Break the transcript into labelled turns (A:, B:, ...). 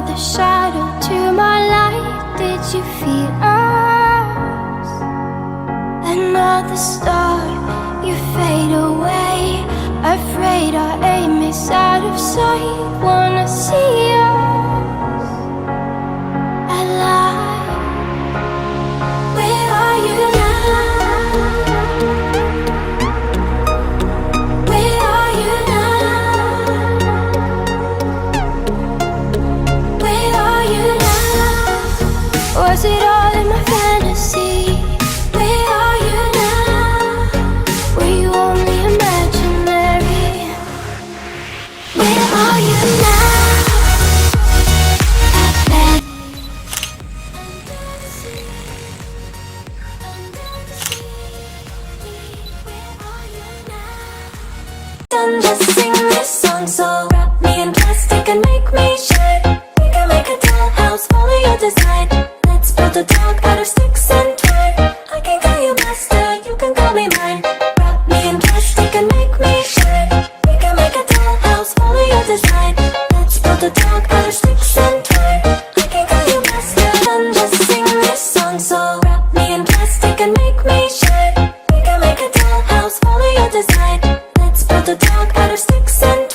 A: the shadow to my light. Did you feel us? Another star, you fade away. Afraid our aim is out of sight. Wanna see us alive. Where are you now? Where are you now? Where are you now? Was it all in my fantasy? Where are you now? Were you only imaginary? Where are you now? Just sing this song, so wrap me in plastic and make me shine. We can make a dollhouse, follow your design. Let's build a dog out of sticks and twine. I can call you master, you can call me mine. Wrap me in plastic and make me shine. We can make a dollhouse, follow your design. Let's build a dog out of sticks and twine. I can call you master. And just sing this song, so wrap me in plastic and make me shine. We can make a dollhouse, follow your design. Let's build a dog out of sticks and